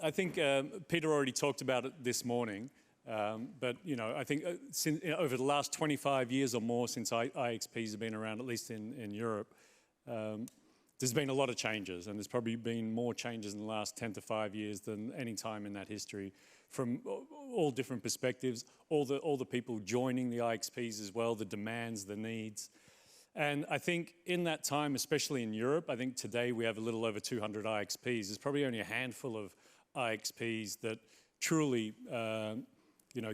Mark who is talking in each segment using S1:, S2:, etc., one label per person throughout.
S1: I think Peter already talked about it this morning, but I think over the last 25 years or more since IXPs have been around, at least in Europe, there's been a lot of changes, and there's probably been more changes in the last 10 to 5 years than any time in that history, from all different perspectives, all the people joining the IXPs as well, the demands, the needs. And I think in that time, especially in Europe, I think today we have a little over 200 IXPs. There's probably only a handful of IXPs that truly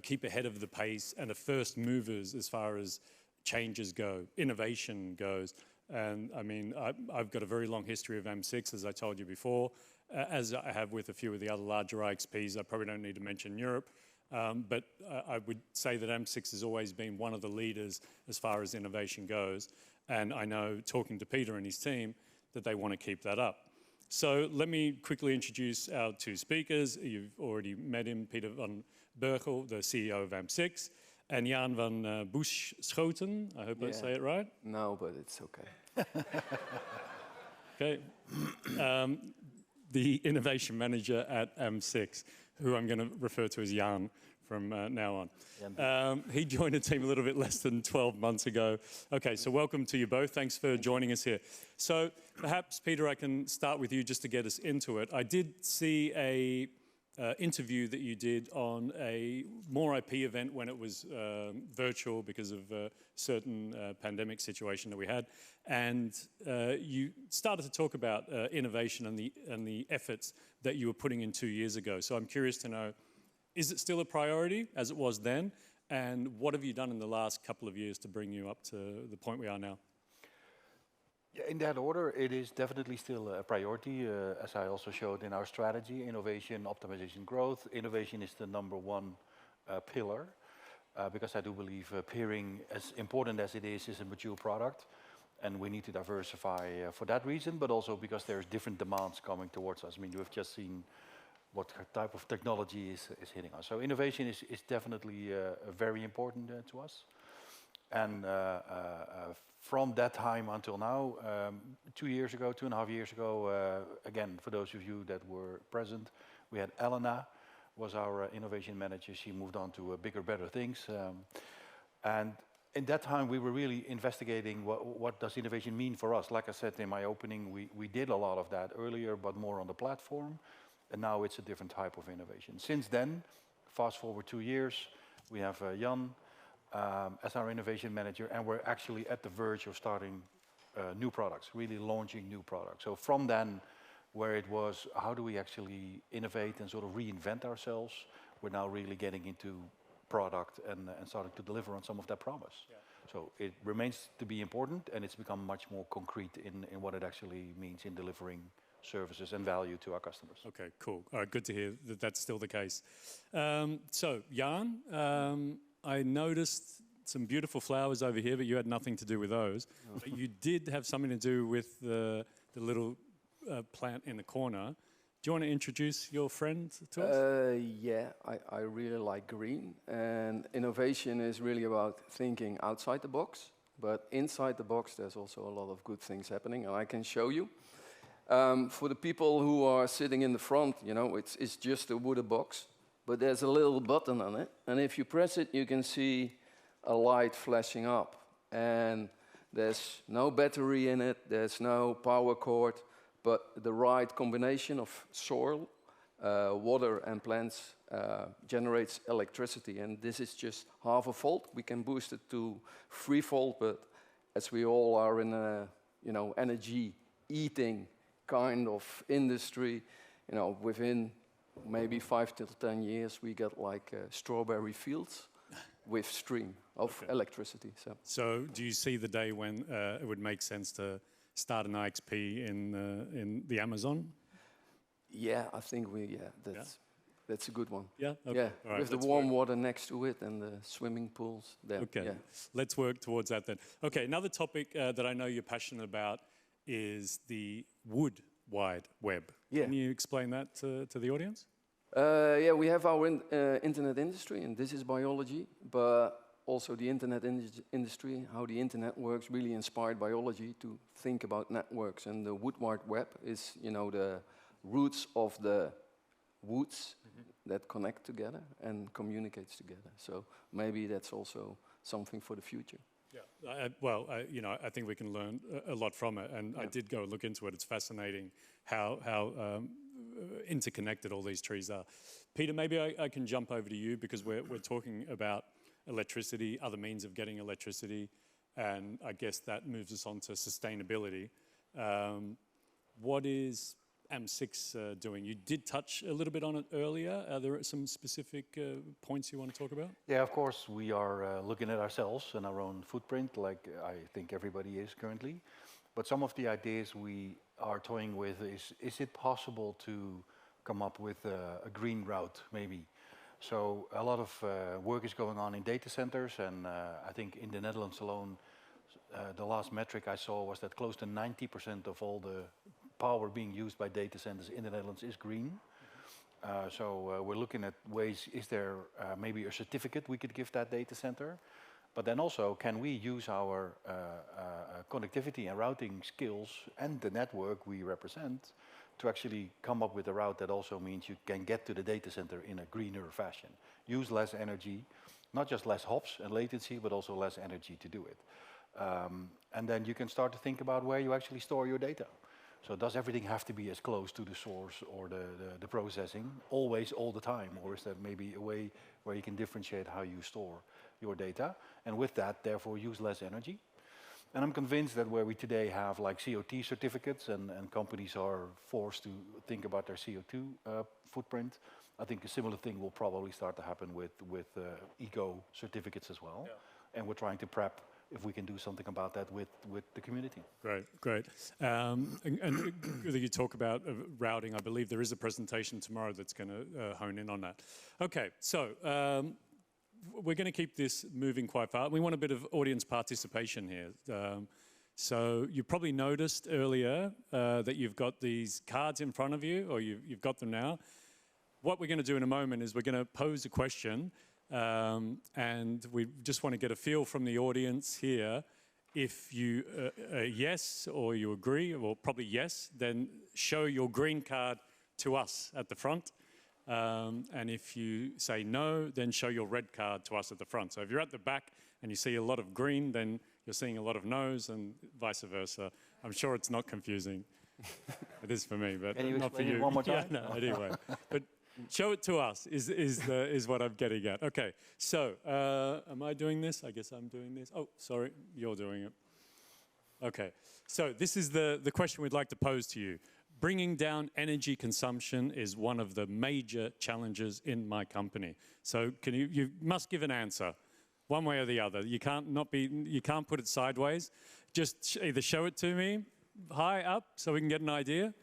S1: keep ahead of the pace and are first movers as far as changes go, innovation goes. And I mean, I've got a very long history of AMS-IX, as I told you before, as I have with a few of the other larger IXPs. I probably don't need to mention Europe, but I would say that AMS-IX has always been one of the leaders as far as innovation goes. And I know, talking to Peter and his team, that they want to keep that up. So let me quickly introduce our two speakers. You've already met him, Peter van Burgel, the CEO of AMS-IX, and Jan van Boesschoten. I hope I say it right.
S2: No, but it's okay.
S1: Okay. The innovation manager at AMS-IX, who I'm going to refer to as Jan from now on. He joined the team a little bit less than 12 months ago. Okay, so welcome to you both. Thanks for joining us here. So perhaps, Peter, I can start with you just to get us into it. I did see a interview that you did on a More IP event when it was virtual because of a certain pandemic situation that we had. And you started to talk about innovation and the efforts that you were putting in 2 years ago. So I'm curious to know, is it still a priority as it was then? And what have you done in the last couple of years to bring you up to the point we are now?
S3: Yeah, in that order, it is definitely still a priority, as I also showed in our strategy: innovation, optimization, growth. Innovation is the #1 pillar, because I do believe peering, as important as it is a mature product, and we need to diversify for that reason, but also because there's different demands coming towards us. I mean, you have just seen what type of technology is hitting us. So innovation is definitely very important to us. And from that time until now, 2 years ago, 2.5 years ago, again, for those of you that were present, we had Elena, was our innovation manager. She moved on to bigger, better things. And in that time, we were really investigating what does innovation mean for us. Like I said in my opening, we did a lot of that earlier, but more on the platform. And now it's a different type of innovation. Since then, fast forward 2 years, we have Jan as our innovation manager, and we're actually at the verge of starting new products, really launching new products. So from then, where it was, how do we actually innovate and sort of reinvent ourselves, we're now really getting into product and starting to deliver on some of that promise. Yeah. So it remains to be important, and it's become much more concrete in what it actually means in delivering services and value to our customers.
S1: Okay, cool. All right, good to hear that that's still the case. So, Jan, I noticed some beautiful flowers over here, but you had nothing to do with those. No. But you did have something to do with the little plant in the corner. Do you want to introduce your friend to us?
S2: Yeah, I really like green. And innovation is really about thinking outside the box. But inside the box, there's also a lot of good things happening, and I can show you. For the people who are sitting in the front, it's just a wooden box, but there's a little button on it, and if you press it, you can see a light flashing up. And there's no battery in it, there's no power cord, but the right combination of soil, water, and plants generates electricity. And this is just 1/2 volt. We can boost it to 3 volt, but as we all are in a energy-eating kind of industry, within maybe 5 to 10 years, we get like strawberry fields with stream of electricity.
S1: So do you see the day when it would make sense to start an IXP in the Amazon?
S2: Yeah, I think that's a good one.
S1: Yeah? Okay.
S2: Yeah,
S1: right,
S2: with the warm water next to it and the swimming pools there.
S1: Okay,
S2: yeah.
S1: Let's work towards that then. Okay, another topic that I know you're passionate about is the wood wide web.
S2: Yeah.
S1: Can you explain that to the audience?
S2: Yeah, we have our internet industry, and this is biology, but also the internet industry, how the internet works, really inspired biology to think about networks. And the wood wide web is, the roots of the woods that connect together and communicates together. So maybe that's also something for the future.
S1: Yeah, you know, I think we can learn a lot from it, and I did go look into it. It's fascinating how interconnected all these trees are. Peter, maybe I can jump over to you because we're talking about electricity, other means of getting electricity, and I guess that moves us on to sustainability. What is AMS-IX doing? You did touch a little bit on it earlier. Are there some specific points you want to talk about?
S3: Yeah, of course, we are looking at ourselves and our own footprint, like I think everybody is currently. But some of the ideas we are toying with is it possible to come up with a green route, maybe? So a lot of work is going on in data centers, and I think in the Netherlands alone, the last metric I saw was that close to 90% of all the power being used by data centers in the Netherlands is green. So we're looking at ways, is there maybe a certificate we could give that data center? But then also, can we use our connectivity and routing skills and the network we represent to actually come up with a route that also means you can get to the data center in a greener fashion? Use less energy, not just less hops and latency, but also less energy to do it. And then you can start to think about where you actually store your data. So does everything have to be as close to the source or the processing always, all the time? Or is there maybe a way where you can differentiate how you store your data? And with that, therefore, use less energy. And I'm convinced that where we today have like CO2 certificates and companies are forced to think about their CO2 footprint, I think a similar thing will probably start to happen with eco certificates as well. Yeah. And we're trying to prep if we can do something about that with the community.
S1: Great, great. And you talk about routing. I believe there is a presentation tomorrow that's going to hone in on that. Okay, so we're going to keep this moving quite far. We want a bit of audience participation here. So you probably noticed earlier that you've got these cards in front of you, or you've got them now. What we're going to do in a moment is we're going to pose a question. And we just want to get a feel from the audience here. If you yes, or you agree, or probably yes, then show your green card to us at the front. And if you say no, then show your red card to us at the front. So if you're at the back and you see a lot of green, then you're seeing a lot of no's, and vice versa. I'm sure it's not confusing. It is for me, but not for you.
S3: One more time?
S1: Yeah, no, anyway. But show it to us is what I'm getting at. Okay, so am I doing this? I guess I'm doing this. Oh, sorry, you're doing it. Okay, so this is the question we'd like to pose to you. Bringing down energy consumption is one of the major challenges in my company. So you must give an answer, one way or the other. You can't put it sideways. Just either show it to me high up so we can get an idea.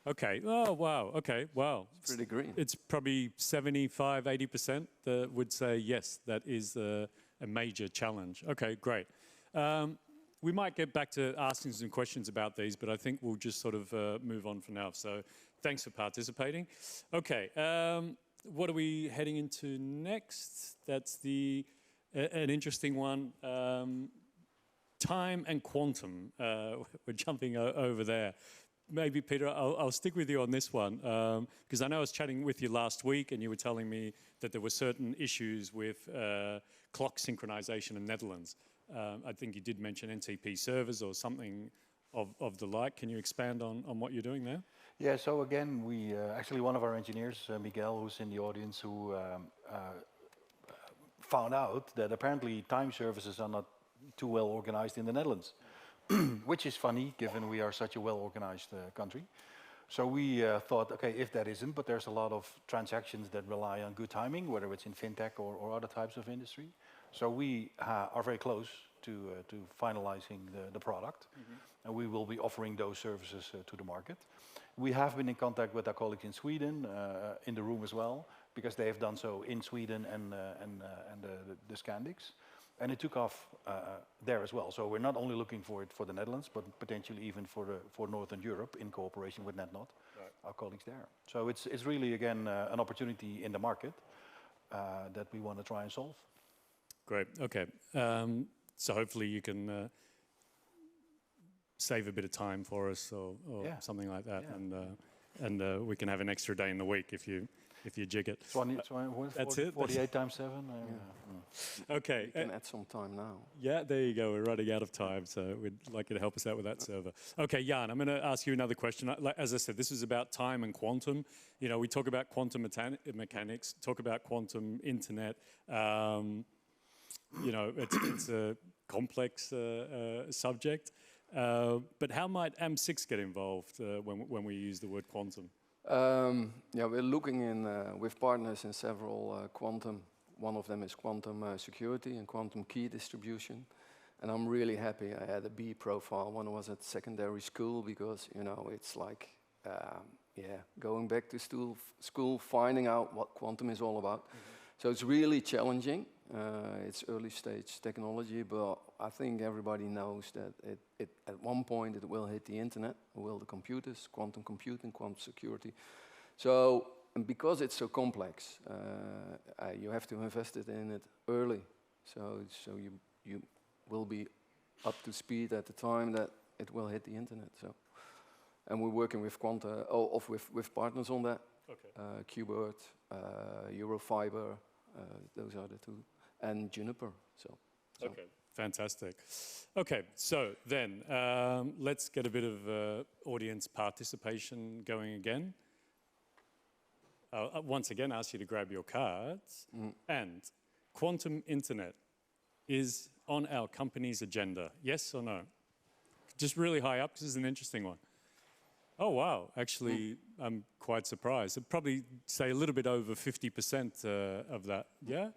S1: Okay. Oh, wow. Okay. Wow.
S2: It's pretty green.
S1: It's probably 75, 80% that would say, yes, that is a major challenge. Okay, great. We might get back to asking some questions about these, but I think we'll just sort of move on for now. So thanks for participating. Okay. What are we heading into next? That's an interesting one. Time and quantum. We're jumping over there. Maybe, Peter, I'll stick with you on this one, because I know I was chatting with you last week and you were telling me that there were certain issues with clock synchronization in Netherlands. I think you did mention NTP servers or something of the like. Can you expand on what you're doing there?
S3: Yeah, so again, we actually one of our engineers, Miguel, who's in the audience, who found out that apparently time services are not too well organized in the Netherlands. Which is funny, given we are such a well-organized country. So we thought, okay, if that isn't, but there's a lot of transactions that rely on good timing, whether it's in fintech or other types of industry. So we are very close to finalizing the product, and we will be offering those services to the market. We have been in contact with our colleagues in Sweden, in the room as well, because they have done so in Sweden and the Scandics. And it took off there as well. So we're not only looking for it for the Netherlands, but potentially even for Northern Europe in cooperation with NetNot, our colleagues there. So it's really, again, an opportunity in the market that we want to try and solve.
S1: Great, okay. So hopefully you can save a bit of time for us or something like that.
S3: Yeah.
S1: And and we can have an extra day in the week if you jig it.
S3: 20,
S1: That's it?
S3: 48 times 7?
S1: Okay.
S2: You can add some time now.
S1: Yeah, there you go. We're running out of time, so we'd like you to help us out with that server. Okay, Jan, I'm going to ask you another question. As I said, this is about time and quantum. You know, we talk about quantum mechanics, talk about quantum internet. You know, it's a complex subject. But how might AMS-IX get involved when we use the word quantum?
S2: Yeah, we're looking with partners in several quantum. One of them is quantum security and quantum key distribution. And I'm really happy I had a B profile when I was at secondary school, because, you know, it's like, going back to school, finding out what quantum is all about. So it's really challenging. It's early stage technology, but I think everybody knows that it at one point it will hit the internet, will the computers, quantum computing, quantum security. So, and because it's so complex, you have to invest in it early. So you will be up to speed at the time that it will hit the internet. So, and we're working with with partners on that. Okay. Qbert, Eurofiber, those are the two, and Juniper. So.
S1: Okay, fantastic. Okay, so then let's get a bit of audience participation going again. Once again, ask you to grab your cards. And quantum internet is on our company's agenda, yes or no? Just really high up, because this is an interesting one. Oh, wow. Actually, I'm quite surprised. I'd probably say a little bit over 50% of that, yeah?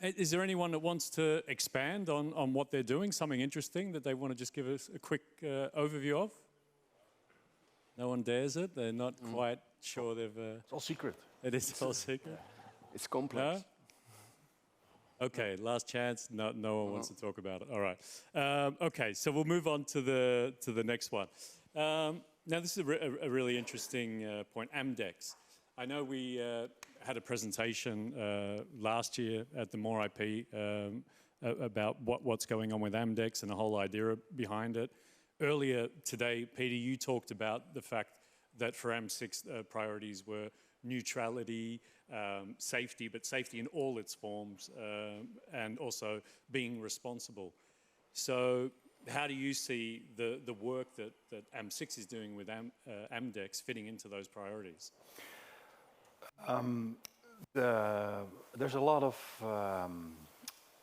S1: Is there anyone that wants to expand on what they're doing, something interesting that they want to just give us a quick overview of? No one dares it? They're not quite sure they've...
S3: It's all secret.
S1: It is all secret?
S2: It's complex.
S1: No? Okay, last chance. No one wants to talk about it. All right. Okay, so we'll move on to the next one. Now, this is a really interesting point, AMdEX. I know we had a presentation last year at the More IP about what's going on with AMdEX and the whole idea behind it. Earlier today, Peter, you talked about the fact that for AMS-IX priorities were neutrality, safety, but safety in all its forms, and also being responsible. So how do you see the work that AMS-IX is doing with AMdEX fitting into those priorities?
S3: There's a lot of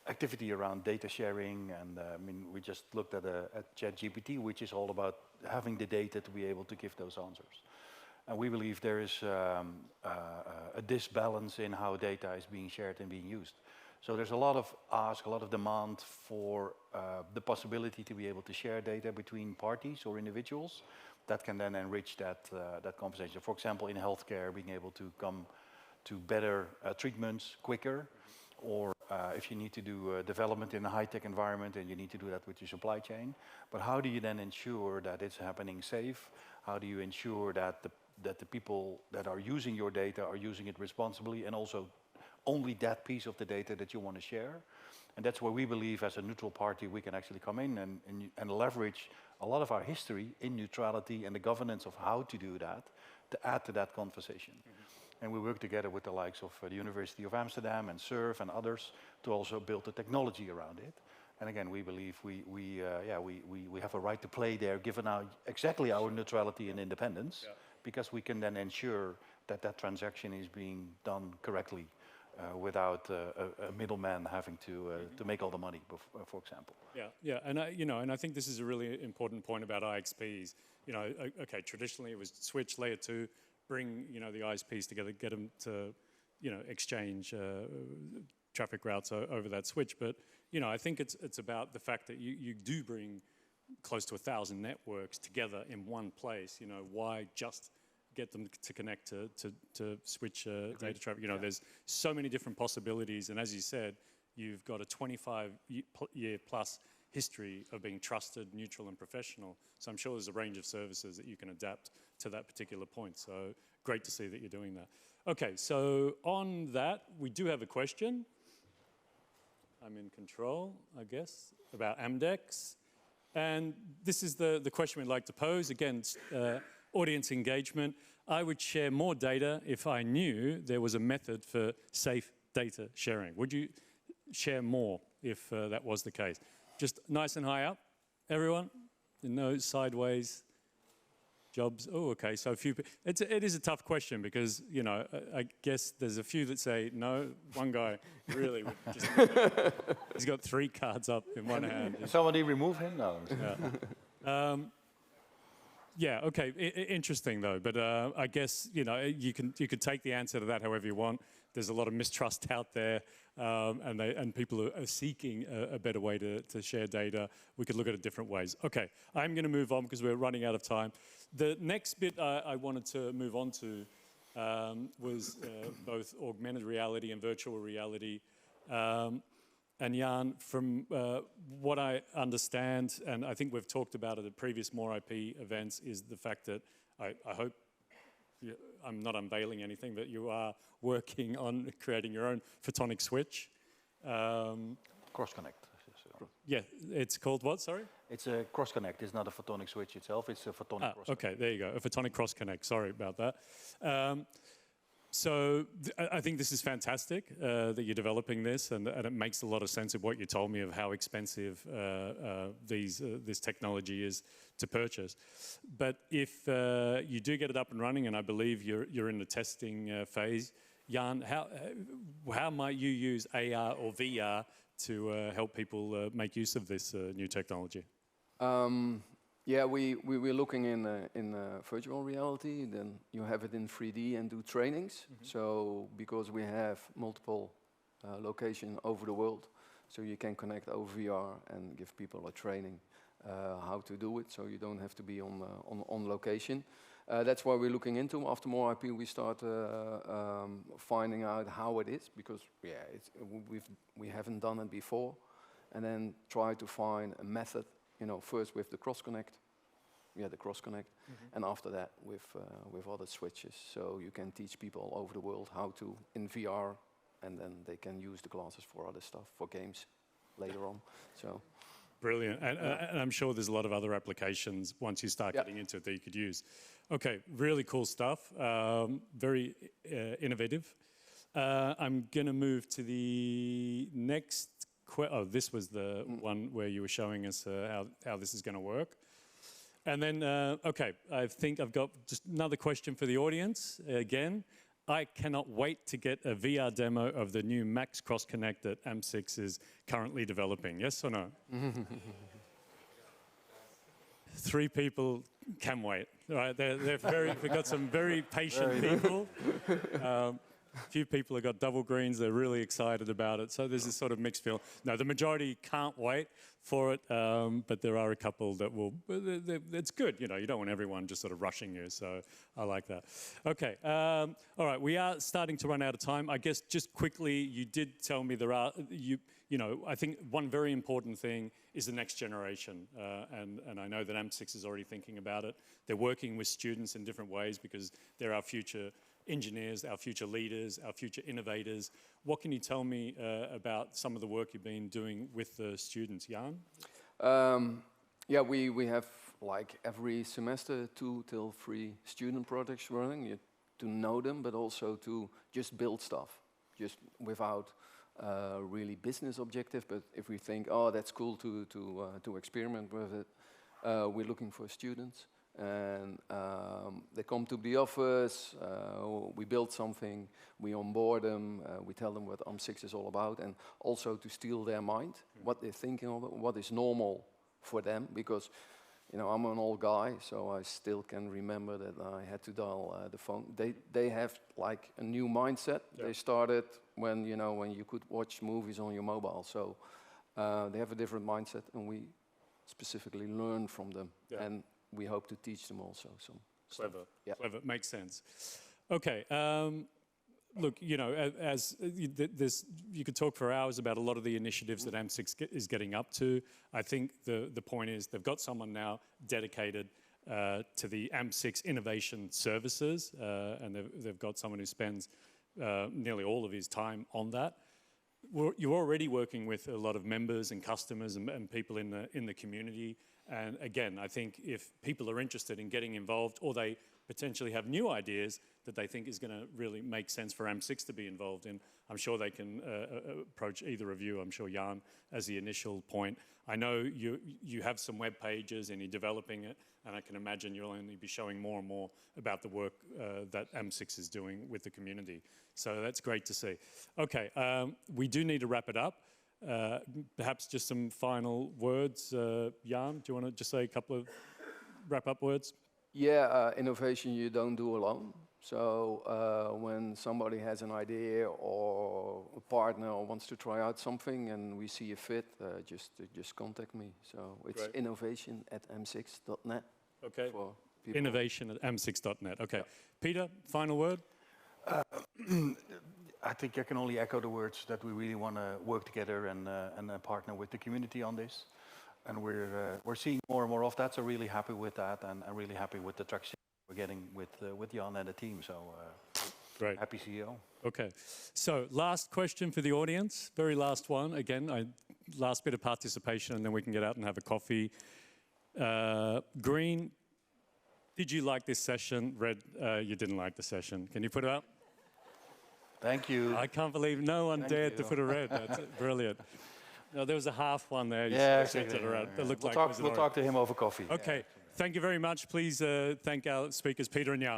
S3: activity around data sharing, and I mean, we just looked at ChatGPT, which is all about having the data to be able to give those answers. And we believe there is a disbalance in how data is being shared and being used. So there's a lot of ask, a lot of demand for the possibility to be able to share data between parties or individuals that can then enrich that conversation. For example, in healthcare, being able to come to better treatments quicker, or if you need to do development in a high-tech environment and you need to do that with your supply chain. But how do you then ensure that it's happening safe? How do you ensure that the people that are using your data are using it responsibly, and also only that piece of the data that you want to share? And that's where we believe, as a neutral party, we can actually come in and leverage a lot of our history in neutrality and the governance of how to do that, to add to that conversation. And we work together with the likes of the University of Amsterdam and SURF and others to also build the technology around it. And again, we believe we have a right to play there, given exactly our neutrality and independence, because we can then ensure that transaction is being done correctly, without a middleman having to make all the money, for example.
S1: Yeah, and I think this is a really important point about IXPs. Okay, traditionally it was switch layer 2, bring the ISPs together, get them to exchange traffic routes over that switch. But I think it's about the fact that you do bring close to 1,000 networks together in one place. Why just get them to connect to switch data traffic? There's so many different possibilities, and as you said, you've got a 25-year plus history of being trusted, neutral, and professional. So I'm sure there's a range of services that you can adapt to that particular point. So great to see that you're doing that. Okay, so on that, we do have a question. I'm in control, I guess, about AMdEX. And this is the question we'd like to pose. Again, audience engagement. I would share more data if I knew there was a method for safe data sharing. Would you share more if that was the case? Just nice and high up, everyone? No sideways jobs? Oh, okay, so a few. It is a tough question because, you know, I guess there's a few that say no. One guy really would just, he's got 3 cards up in one hand.
S3: Somebody remove him now.
S1: Yeah. Yeah, okay, interesting though, but I guess, you know, you could take the answer to that however you want. There's a lot of mistrust out there, and people are seeking a better way to share data. We could look at it different ways. Okay, I'm going to move on because we're running out of time. The next bit I wanted to move on to was both augmented reality and virtual reality. And Jan, from what I understand, and I think we've talked about it at previous More IP events, is the fact that I hope I'm not unveiling anything, but you are working on creating your own photonic switch.
S3: CrossConnect.
S1: Yeah, it's called what, sorry?
S3: It's a CrossConnect. It's not a photonic switch itself. It's a photonic CrossConnect.
S1: Okay, there you go, a photonic CrossConnect. Sorry about that. So I think this is fantastic that you're developing this, and it makes a lot of sense of what you told me of how expensive this technology is to purchase. But if you do get it up and running, and I believe you're in the testing phase, Jan, how might you use AR or VR to help people make use of this new technology?
S2: Yeah, we're looking in virtual reality. Then you have it in 3D and do trainings. So because we have multiple locations over the world, so you can connect over VR and give people a training how to do it. So you don't have to be on location. That's why we're looking into. After More IP, we start finding out how it is, because we haven't done it before, and then try to find a method. You know, first with the CrossConnect, and after that with other switches. So you can teach people all over the world how to in VR, and then they can use the glasses for other stuff, for games later on. So
S1: brilliant, and I'm sure there's a lot of other applications once you start getting into it that you could use. Okay, really cool stuff. Very innovative. I'm going to move to the next. This was the one where you were showing us how this is going to work. And then, okay, I think I've got just another question for the audience. Again, I cannot wait to get a VR demo of the new MaxxCrossConnect that AMS-IX is currently developing. Yes or no? 3 people can wait. Right? We've got some very patient people. A few people have got double greens. They're really excited about it. So there's this sort of mixed feel. No, the majority can't wait for it, but there are a couple that will. It's good, you know. You don't want everyone just sort of rushing you. So I like that. Okay. All right. We are starting to run out of time. I guess just quickly, you did tell me there are you know. I think one very important thing is the next generation, and I know that AMS-IX is already thinking about it. They're working with students in different ways because they're our future engineers, our future leaders, our future innovators. What can you tell me about some of the work you've been doing with the students, Jan?
S2: Yeah, we have like every semester 2 till 3 student projects running to know them, but also to just build stuff, just without really business objective. But if we think, oh, that's cool to experiment with it, we're looking for students. And they come to the office, we build something, we onboard them, we tell them what AMS-IX is all about, and also to steal their mind, what they're thinking of, what is normal for them, because, you know, I'm an old guy, so I still can remember that I had to dial the phone. They have like a new mindset. Yeah. They started when you could watch movies on your mobile, so they have a different mindset, and we specifically learn from them. Yeah. And we hope to teach them also some
S1: clever,
S2: yeah.
S1: Clever, makes sense. Okay, look, you know, as you could talk for hours about a lot of the initiatives that AMS-IX is getting up to. I think the point is they've got someone now dedicated to the AMS-IX innovation services, and they've got someone who spends nearly all of his time on that. You're already working with a lot of members and customers and people in the community, And again, I think if people are interested in getting involved, or they potentially have new ideas that they think is going to really make sense for AMS-IX to be involved in, I'm sure they can approach either of you. I'm sure Jan as the initial point. I know you have some web pages and you're developing it, and I can imagine you'll only be showing more and more about the work that AMS-IX is doing with the community. So that's great to see. Okay, we do need to wrap it up. Perhaps just some final words. Jan, do you want to just say a couple of wrap-up words?
S2: Yeah, innovation you don't do alone. So when somebody has an idea or a partner or wants to try out something and we see a fit, just contact me. So it's
S1: Great.
S2: innovation@amsix.net.
S1: Okay.
S2: For people.
S1: Innovation@amsix.net. Okay. Yeah. Peter, final word?
S3: I think I can only echo the words that we really want to work together and partner with the community on this. And we're seeing more and more of that, so really happy with that, and I'm really happy with the traction we're getting with Jan and the team. So
S1: Great.
S3: Happy CEO.
S1: Okay. So last question for the audience, very last one. Again, last bit of participation, and then we can get out and have a coffee. Green, did you like this session? Red, you didn't like the session. Can you put it up?
S3: Thank you.
S1: I can't believe no one dared to put a red. That's brilliant. No, there was a half one there. You
S3: Yeah,
S1: shifted
S3: exactly.
S1: around. It looked
S3: We'll
S1: like it was an
S3: talk to him over coffee.
S1: Okay. Thank you very much. Please thank our speakers, Peter and Jan.